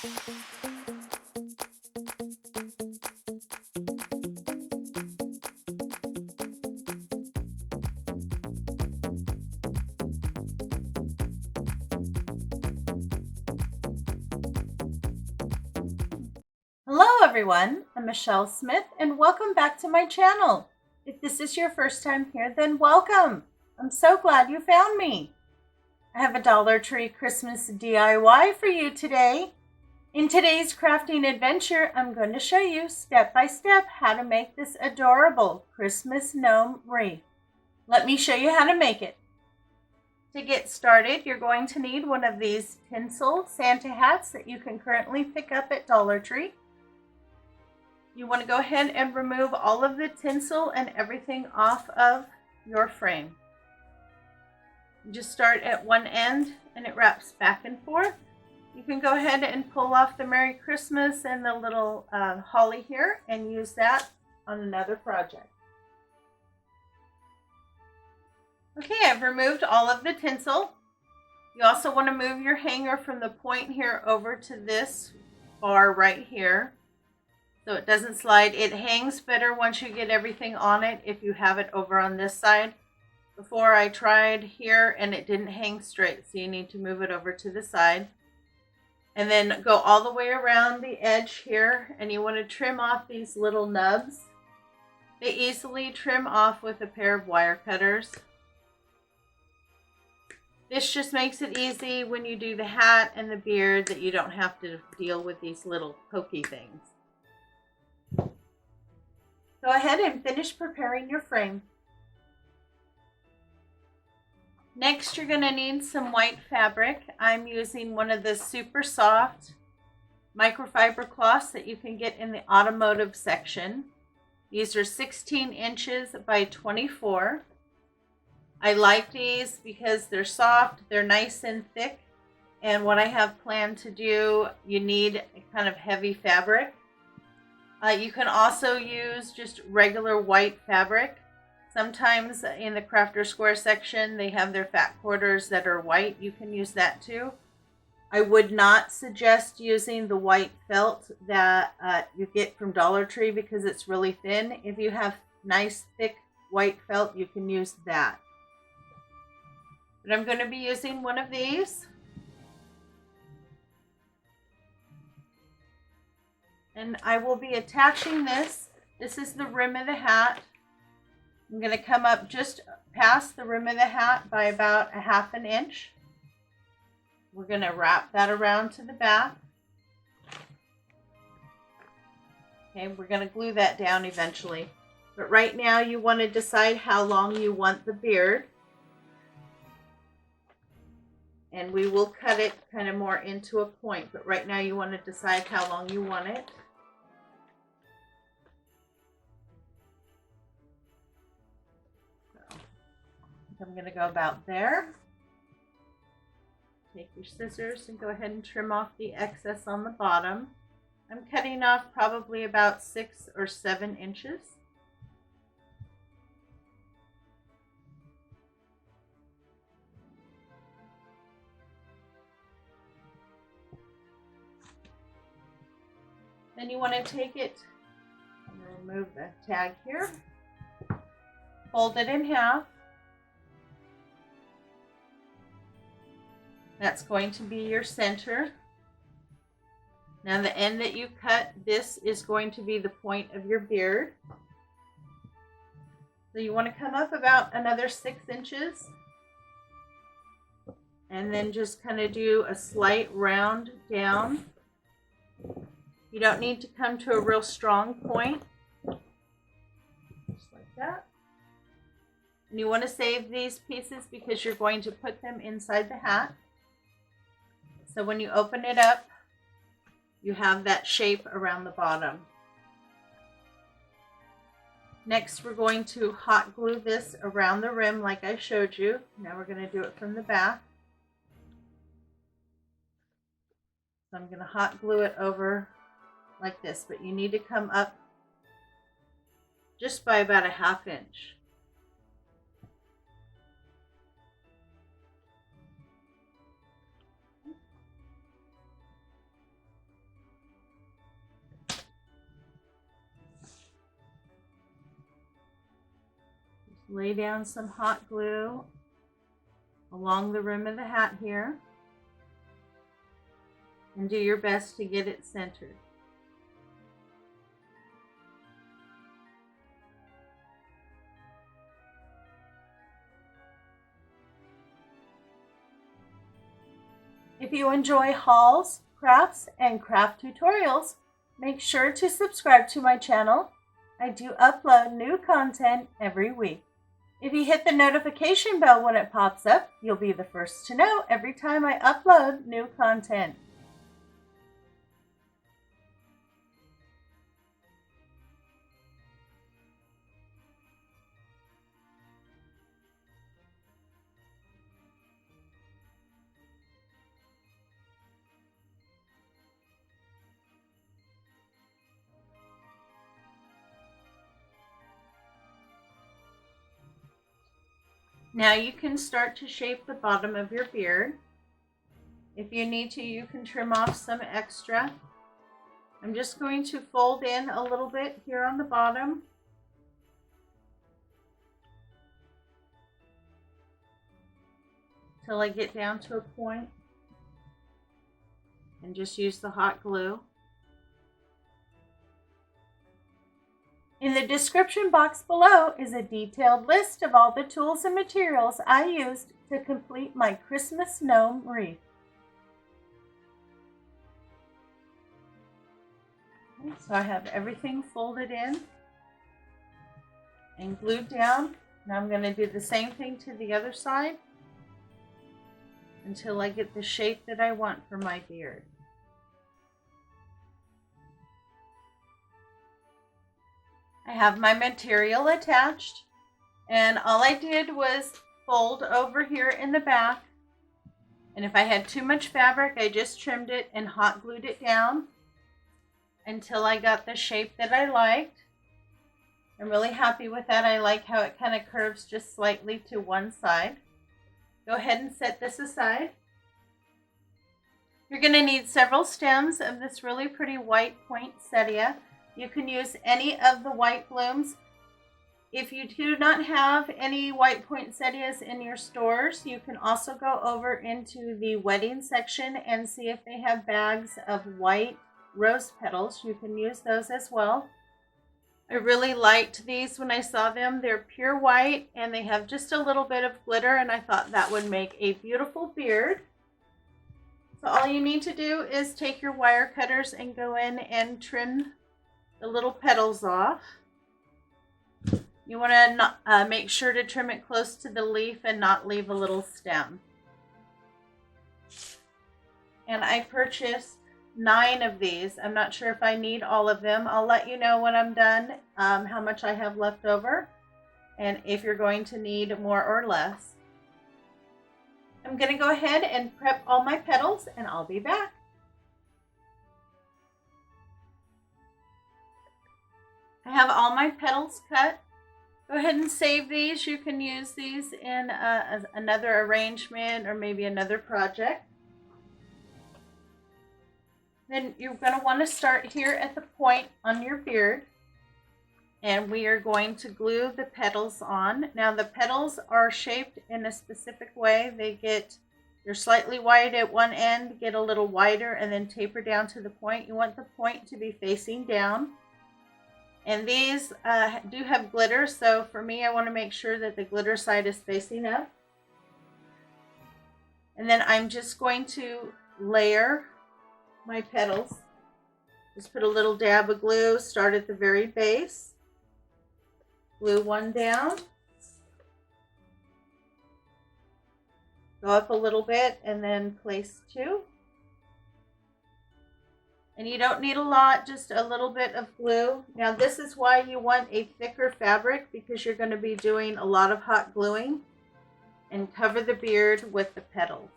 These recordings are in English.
Hello everyone, I'm Michelle Smith and welcome back to my channel. If this is your first time here, then welcome. I'm so glad you found me. I have a Dollar Tree Christmas DIY for you today. In today's crafting adventure, I'm going to show you step by step how to make this adorable Christmas gnome wreath. Let me show you how to make it. To get started, you're going to need one of these tinsel Santa hats that you can currently pick up at Dollar Tree. You want to go ahead and remove all of the tinsel and everything off of your frame. You just start at one end and it wraps back and forth. You can go ahead and pull off the Merry Christmas and the little holly here and use that on another project. Okay, I've removed all of the tinsel. You also want to move your hanger from the point here over to this bar right here, so it doesn't slide. It hangs better once you get everything on it if you have it over on this side. Before I tried here and it didn't hang straight, so you need to move it over to the side. And then go all the way around the edge here, and you want to trim off these little nubs. They easily trim off with a pair of wire cutters. This just makes it easy when you do the hat and the beard that you don't have to deal with these little pokey things. Go ahead and finish preparing your frame. Next, you're going to need some white fabric. I'm using one of the super soft microfiber cloths that you can get in the automotive section. These are 16 inches by 24. I like these because they're soft, they're nice and thick, and what I have planned to do, you need a kind of heavy fabric. You can also use just regular white fabric. Sometimes in the Crafter Square section, they have their fat quarters that are white. You can use that too. I would not suggest using the white felt that you get from Dollar Tree because it's really thin. If you have nice thick white felt, you can use that. But I'm going to be using one of these. And I will be attaching this. This is the rim of the hat. I'm going to come up just past the rim of the hat by about a half an inch. We're going to wrap that around to the back. Okay, we're going to glue that down eventually. But right now you want to decide how long you want the beard. And we will cut it kind of more into a point, but right now you want to decide how long you want it. I'm going to go about there. Take your scissors and go ahead and trim off the excess on the bottom. I'm cutting off probably about 6 or 7 inches. Then you want to take it and remove the tag here, fold it in half. That's going to be your center. Now the end that you cut, this is going to be the point of your beard. So you want to come up about another 6 inches and then just kind of do a slight round down. You don't need to come to a real strong point. Just like that. And you want to save these pieces because you're going to put them inside the hat. So when you open it up, you have that shape around the bottom. Next, we're going to hot glue this around the rim like I showed you. Now we're going to do it from the back. So I'm going to hot glue it over like this, but you need to come up just by about a ½ inch. lay down some hot glue along the rim of the hat here and do your best to get it centered. If you enjoy hauls, crafts, and craft tutorials, make sure to subscribe to my channel. I do upload new content every week. If you hit the notification bell when it pops up, you'll be the first to know every time I upload new content. Now you can start to shape the bottom of your beard. If you need to, you can trim off some extra. I'm just going to fold in a little bit here on the bottom. Till I get down to a point. And just use the hot glue. In the description box below is a detailed list of all the tools and materials I used to complete my Christmas Gnome Wreath. Okay, so I have everything folded in and glued down. Now I'm going to do the same thing to the other side until I get the shape that I want for my beard. I have my material attached, and all I did was fold over here in the back, and if I had too much fabric, I just trimmed it and hot glued it down until I got the shape that I liked. I'm really happy with that. I like how it kind of curves just slightly to one side. Go ahead and set this aside. You're going to need several stems of this really pretty white poinsettia. You can use any of the white blooms. If you do not have any white poinsettias in your stores, you can also go over into the wedding section and see if they have bags of white rose petals. You can use those as well. I really liked these when I saw them. They're pure white and they have just a little bit of glitter, and I thought that would make a beautiful beard. So all you need to do is take your wire cutters and go in and trim the little petals off. You want to make sure to trim it close to the leaf and not leave a little stem. And I purchased 9 of these. I'm not sure if I need all of them. I'll let you know when I'm done how much I have left over and if you're going to need more or less. I'm going to go ahead and prep all my petals and I'll be back. I have all my petals cut. Go ahead and save these. You can use these in another arrangement or maybe another project. Then you're going to want to start here at the point on your beard. And we are going to glue the petals on. Now the petals are shaped in a specific way. They're slightly wide at one end, get a little wider, and then taper down to the point. You want the point to be facing down. And these do have glitter, so for me, I want to make sure that the glitter side is facing up. And then I'm just going to layer my petals. Just put a little dab of glue, start at the very base. Glue one down. Go up a little bit and then place 2. And you don't need a lot, just a little bit of glue. Now this is why you want a thicker fabric, because you're going to be doing a lot of hot gluing. And cover the beard with the petals.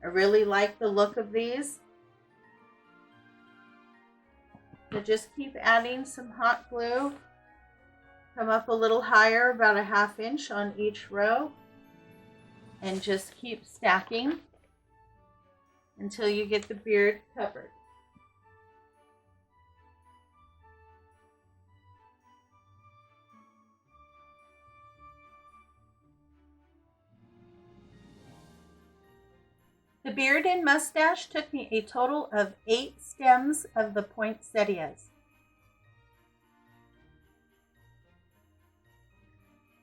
I really like the look of these. So just keep adding some hot glue. Come up a little higher, about a 1/2 inch on each row. And just keep stacking until you get the beard covered. The beard and mustache took me a total of 8 stems of the poinsettias.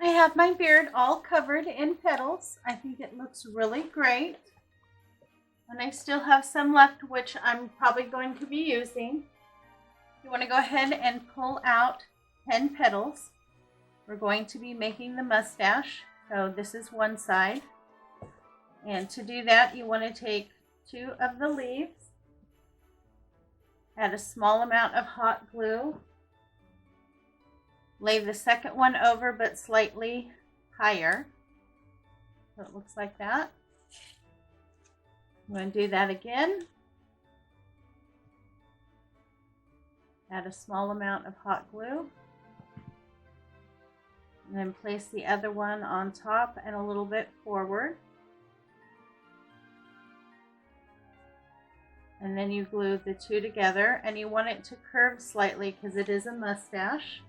I have my beard all covered in petals. I think it looks really great. And I still have some left, which I'm probably going to be using. You want to go ahead and pull out 10 petals. We're going to be making the mustache. So this is one side. And to do that, you want to take 2 of the leaves, add a small amount of hot glue, lay the second one over but slightly higher. So it looks like that. I'm going to do that again. Add a small amount of hot glue. And then place the other one on top and a little bit forward. And then you glue the 2 together, and you want it to curve slightly because it is a mustache.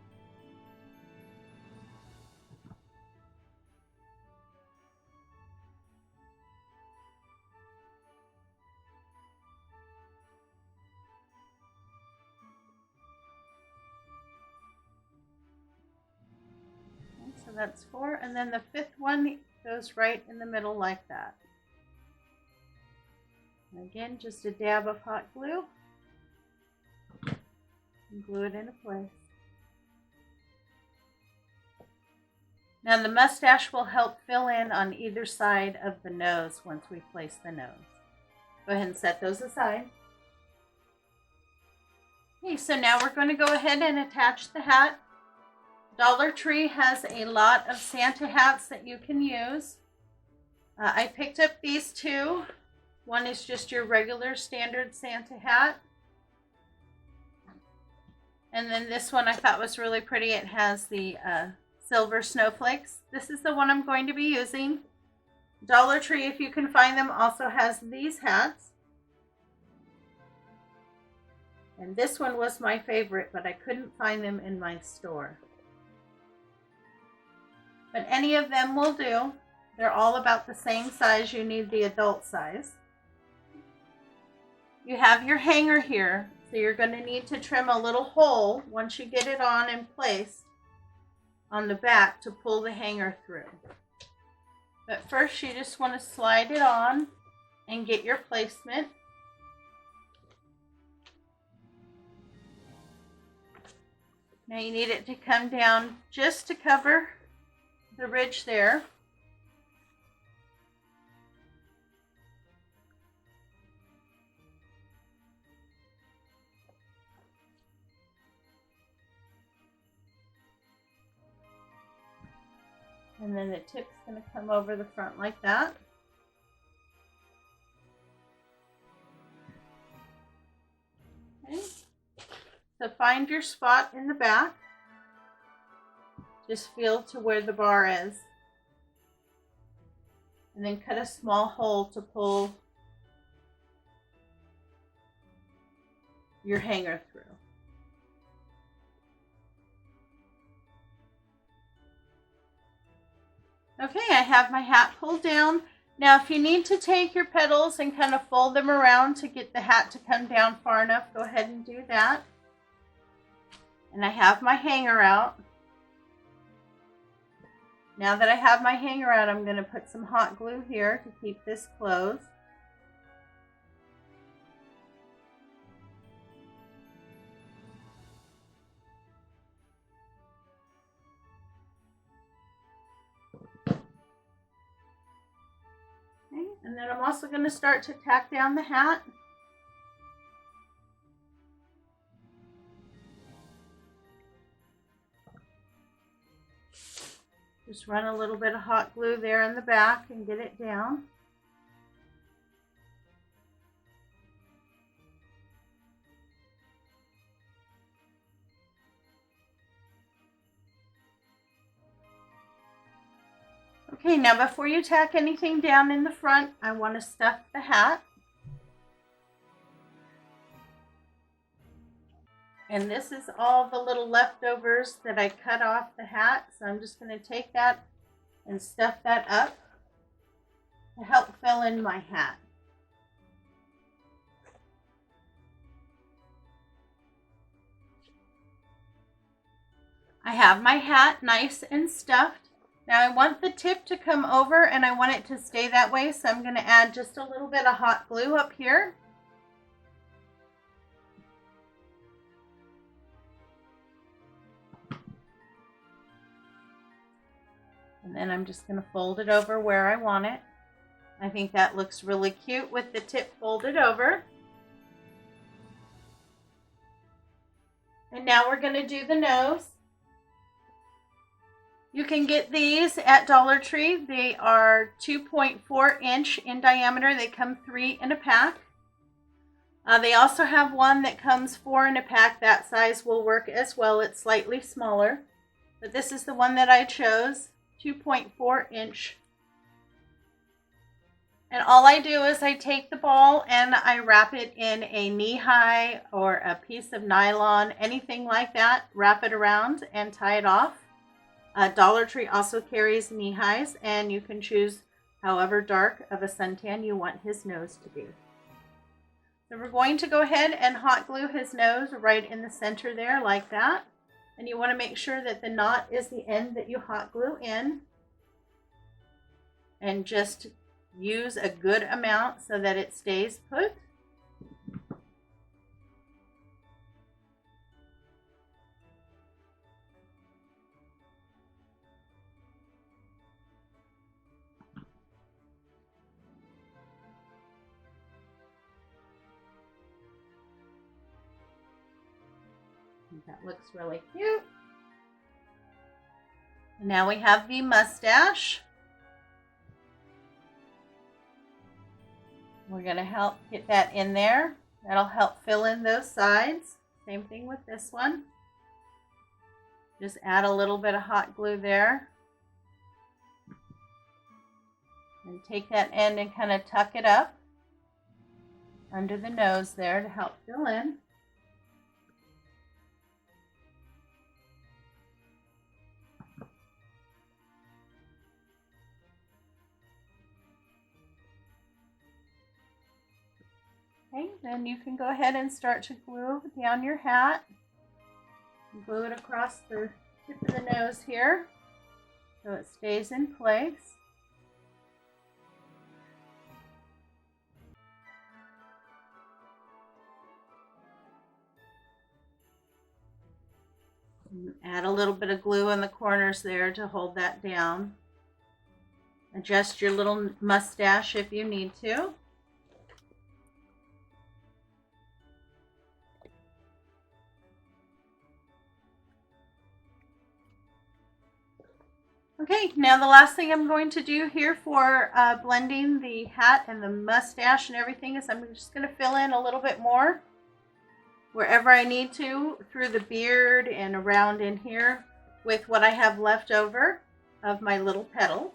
So that's 4, and then the 5th one goes right in the middle like that. And again, just a dab of hot glue and glue it into place. Now the mustache will help fill in on either side of the nose once we place the nose. Go ahead and set those aside. Okay, so now we're going to go ahead and attach the hat. Dollar Tree has a lot of Santa hats that you can use. I picked up these 2. One is just your regular standard Santa hat. And then this one I thought was really pretty. It has the silver snowflakes. This is the one I'm going to be using. Dollar Tree, if you can find them, also has these hats. And this one was my favorite, but I couldn't find them in my store. But any of them will do. They're all about the same size. You need the adult size. You have your hanger here, so you're going to need to trim a little hole once you get it on in place on the back to pull the hanger through. But first you just want to slide it on and get your placement. Now you need it to come down just to cover the ridge there. And then the tip's going to come over the front like that. Okay. So find your spot in the back. Just feel to where the bar is. And then cut a small hole to pull your hanger through. Okay, I have my hat pulled down. Now if you need to take your petals and kind of fold them around to get the hat to come down far enough, go ahead and do that. And I have my hanger out. Now that I have my hanger out, I'm going to put some hot glue here to keep this closed. Okay, and then I'm also going to start to tack down the hat. Just run a little bit of hot glue there in the back and get it down. Okay, now before you tack anything down in the front, I want to stuff the hat. And this is all the little leftovers that I cut off the hat. So I'm just going to take that and stuff that up to help fill in my hat. have my hat nice and stuffed. Now I want the tip to come over and I want it to stay that way, so I'm going to add just a little bit of hot glue up here. And then I'm just going to fold it over where I want it. I think that looks really cute with the tip folded over. And now we're going to do the nose. You can get these at Dollar Tree. They are 2.4 inch in diameter. They come 3 in a pack. They also have one that comes 4 in a pack. That size will work as well. It's slightly smaller. But this is the one that I chose, 2.4 inch. And all I do is I take the ball and I wrap it in a knee-high or a piece of nylon, anything like that. Wrap it around and tie it off. Dollar Tree also carries knee-highs, and you can choose however dark of a suntan you want his nose to be. So we're going to go ahead and hot glue his nose right in the center there like that. And you want to make sure that the knot is the end that you hot glue in. And just use a good amount so that it stays put. That looks really cute. And now we have the mustache. We're going to help get that in there. That'll help fill in those sides. Same thing with this one. Just add a little bit of hot glue there. And take that end and kind of tuck it up under the nose there to help fill in. Okay, then you can go ahead and start to glue down your hat. Glue it across the tip of the nose here so it stays in place. And add a little bit of glue in the corners there to hold that down. Adjust your little mustache if you need to. Okay, now the last thing I'm going to do here for blending the hat and the mustache and everything is I'm just going to fill in a little bit more wherever I need to through the beard and around in here with what I have left over of my little petals.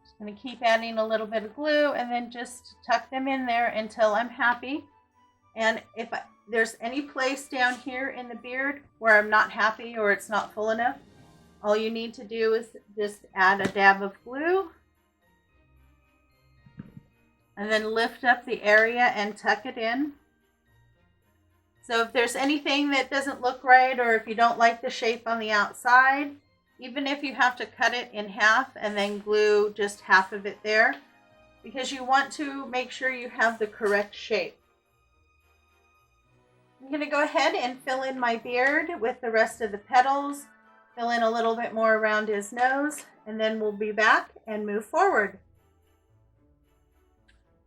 Just going to keep adding a little bit of glue and then just tuck them in there until I'm happy. And if there's any place down here in the beard where I'm not happy or it's not full enough, all you need to do is just add a dab of glue and then lift up the area and tuck it in. So if there's anything that doesn't look right or if you don't like the shape on the outside, even if you have to cut it in half and then glue just half of it there, because you want to make sure you have the correct shape. I'm going to go ahead and fill in my beard with the rest of the petals, fill in a little bit more around his nose, and then we'll be back and move forward.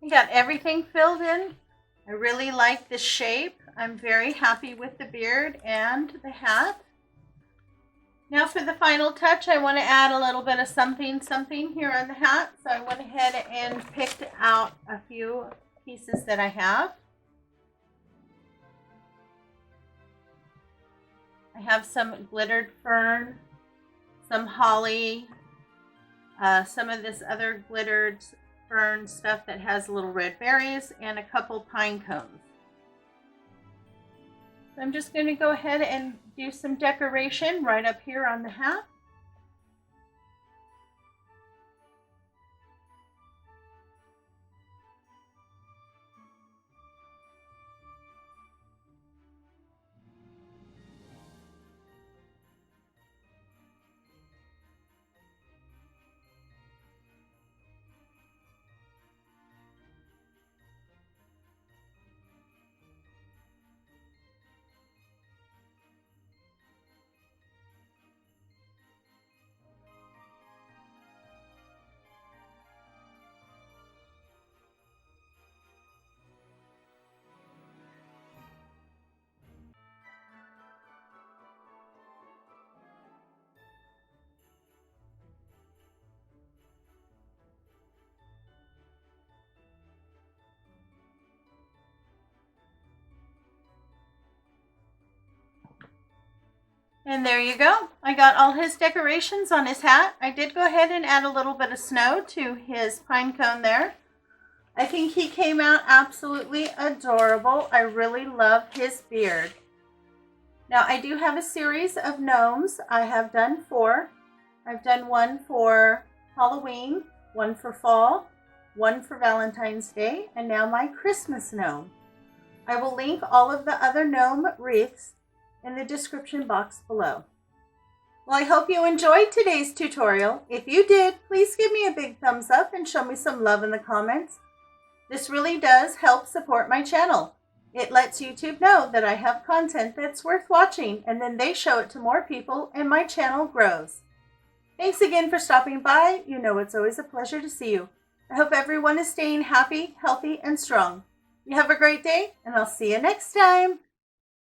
I got everything filled in. I really like the shape. I'm very happy with the beard and the hat. Now for the final touch, I want to add a little bit of something here on the hat. So I went ahead and picked out a few pieces that I have. I have some glittered fern, some holly, some of this other glittered fern stuff that has little red berries, and a couple pine cones. So I'm just going to go ahead and do some decoration right up here on the hat. And there you go. I got all his decorations on his hat. I did go ahead and add a little bit of snow to his pine cone there. I think he came out absolutely adorable. I really love his beard. Now I do have a series of gnomes. I have done 4. I've done one for Halloween, one for fall, one for Valentine's Day, and now my Christmas gnome. I will link all of the other gnome wreaths in the description box below. Well, I hope you enjoyed today's tutorial. If you did, please give me a big thumbs up and show me some love in the comments. This really does help support my channel. It lets YouTube know that I have content that's worth watching, and then they show it to more people and my channel grows. Thanks again for stopping by. You know it's always a pleasure to see you. I hope everyone is staying happy, healthy, and strong. You have a great day, and I'll see you next time.